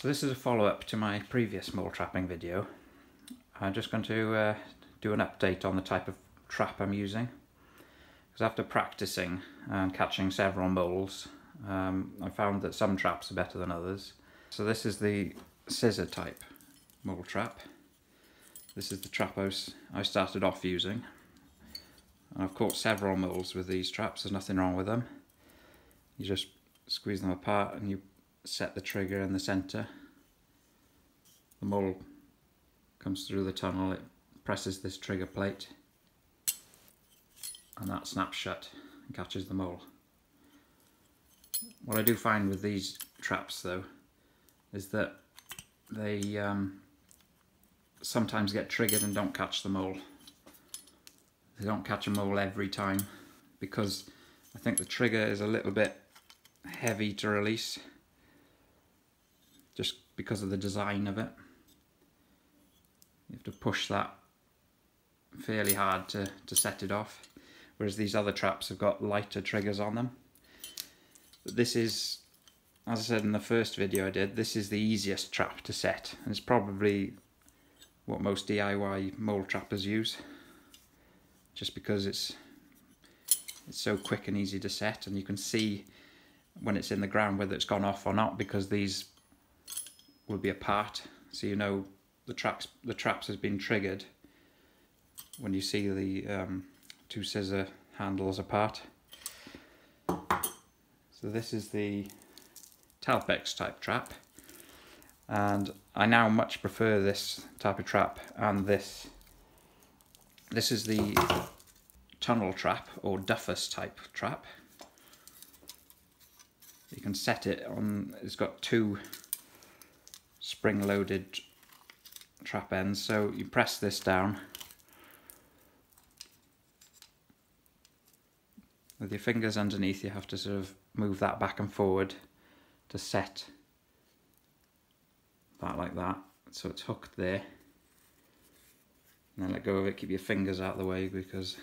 So this is a follow-up to my previous mole trapping video. I'm just going to do an update on the type of trap I'm using. Because after practicing and catching several moles, I found that some traps are better than others. So this is the scissor type mole trap. This is the trap I started off using. And I've caught several moles with these traps, there's nothing wrong with them. You just squeeze them apart and you set the trigger in the centre. The mole comes through the tunnel, it presses this trigger plate and that snaps shut and catches the mole. What I do find with these traps though is that they sometimes get triggered and don't catch the mole. They don't catch a mole every time because I think the trigger is a little bit heavy to release, just because of the design of it. You have to push that fairly hard to set it off, whereas these other traps have got lighter triggers on them. But this is, as I said in the first video I did, this is the easiest trap to set, and it's probably what most DIY mole trappers use, just because it's so quick and easy to set, and you can see when it's in the ground whether it's gone off or not, because these will be apart, so you know the traps has been triggered when you see the two scissor handles apart. So this is the Topix type trap, and I now much prefer this type of trap, and this is the tunnel trap or Duffus type trap. You can set it on, it's got two spring-loaded trap ends, so you press this down with your fingers underneath. You have to sort of move that back and forward to set that like that, so it's hooked there, and then let go of it. Keep your fingers out of the way because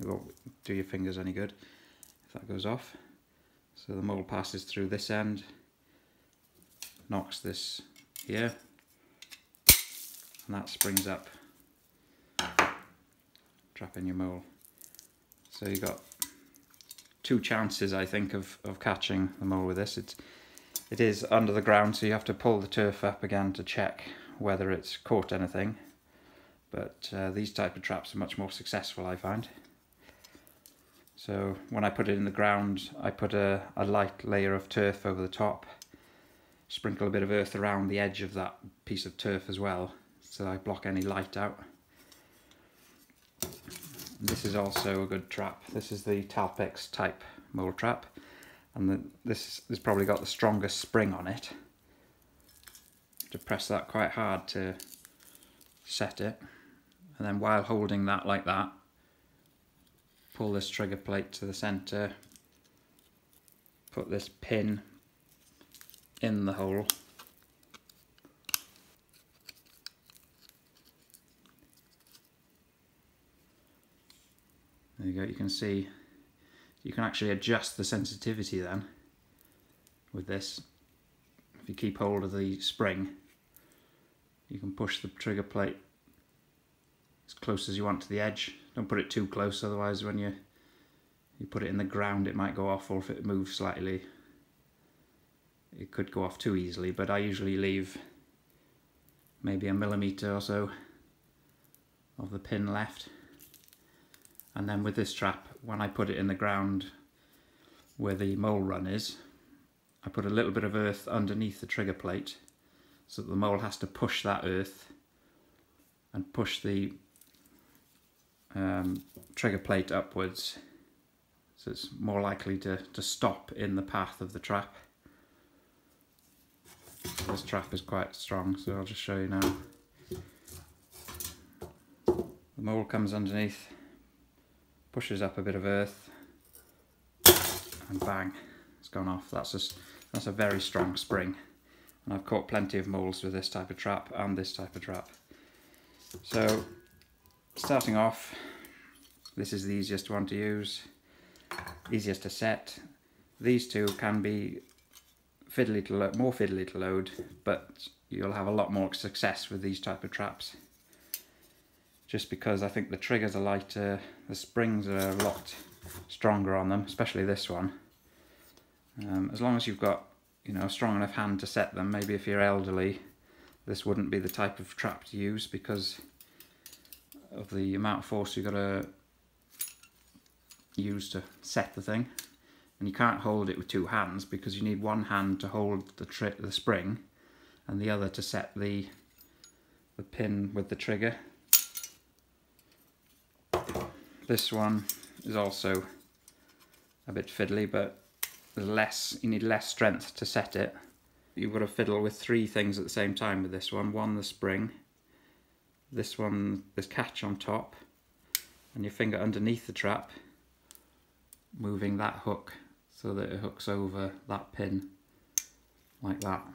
it won't do your fingers any good if that goes off. So the mole passes through this end, knocks this here, and that springs up, trapping your mole. So you've got two chances, I think, of catching the mole with this. It is under the ground, so you have to pull the turf up again to check whether it's caught anything. But these type of traps are much more successful, I find. So when I put it in the ground, I put a light layer of turf over the top, sprinkle a bit of earth around the edge of that piece of turf as well, so I block any light out. This is also a good trap. This is the Topix type mole trap, and this has probably got the strongest spring on it. You have to press that quite hard to set it, and then while holding that like that, pull this trigger plate to the centre, put this pin in the hole, there you go. You can see you can actually adjust the sensitivity then with this. If you keep hold of the spring, you can push the trigger plate as close as you want to the edge. Don't put it too close, otherwise when you put it in the ground it might go off, or if it moves slightly it could go off too easily. But I usually leave maybe 1 millimetre or so of the pin left. And then with this trap, when I put it in the ground where the mole run is, I put a little bit of earth underneath the trigger plate so that the mole has to push that earth and push the trigger plate upwards, so it's more likely to stop in the path of the trap. This trap is quite strong, so I'll just show you now. The mole comes underneath, pushes up a bit of earth, and bang, it's gone off. That's a very strong spring, and I've caught plenty of moles with this type of trap and this type of trap. So starting off, this is the easiest one to use, easiest to set. These two can be more fiddly to load, but you'll have a lot more success with these type of traps. Just because I think the triggers are lighter, the springs are a lot stronger on them, especially this one. As long as you've got, you know, a strong enough hand to set them. Maybe if you're elderly, this wouldn't be the type of trap to use because of the amount of force you've got to use to set the thing. And you can't hold it with two hands because you need one hand to hold the spring and the other to set the pin with the trigger. This one is also a bit fiddly, but you need less strength to set it. You've got to fiddle with three things at the same time with this one. One, the spring, this catch on top, and your finger underneath the trap, moving that hook so that it hooks over that pin like that.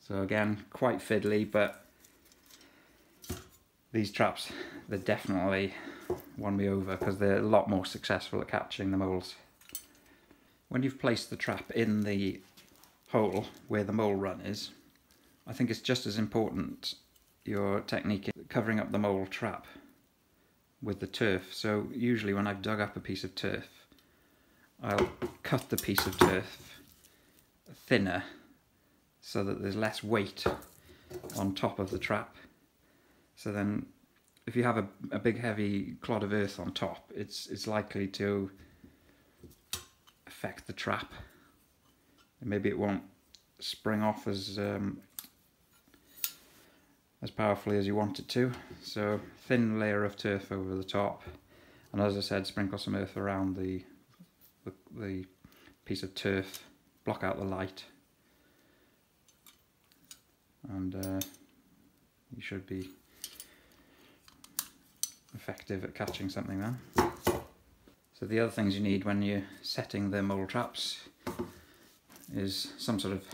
So again, quite fiddly, but these traps, they definitely won me over because they're a lot more successful at catching the moles. When you've placed the trap in the hole where the mole run is, I think it's just as important your technique in covering up the mole trap with the turf. So usually when I've dug up a piece of turf, I'll cut the piece of turf thinner so that there's less weight on top of the trap. So then if you have a big heavy clod of earth on top, it's likely to affect the trap. And maybe it won't spring off as powerfully as you want it to. So thin layer of turf over the top, and as I said, sprinkle some earth around the piece of turf, block out the light, and you should be effective at catching something then. So the other things you need when you're setting the mole traps is some sort of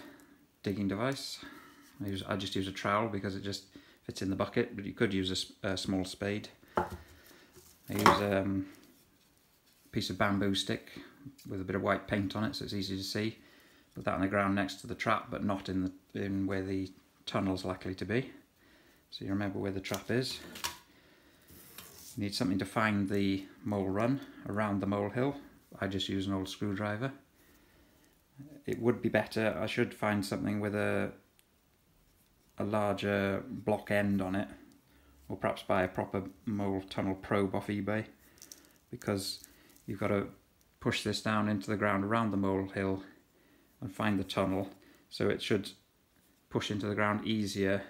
digging device. I just use a trowel because it just fits in the bucket, but you could use a small spade. I use a piece of bamboo stick with a bit of white paint on it so it's easy to see. Put that on the ground next to the trap, but not in where the tunnel's likely to be. So you remember where the trap is. You need something to find the mole run around the molehill. I just use an old screwdriver. It would be better, I should find something with a larger block end on it, or perhaps buy a proper mole tunnel probe off eBay, because you've got to push this down into the ground around the molehill and find the tunnel, so it should push into the ground easier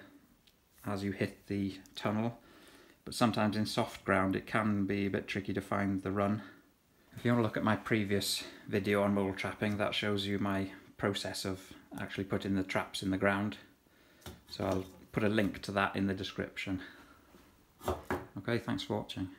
as you hit the tunnel. But sometimes in soft ground it can be a bit tricky to find the run. If you want to look at my previous video on mole trapping, that shows you my process of actually putting the traps in the ground. So I'll put a link to that in the description. Okay, thanks for watching.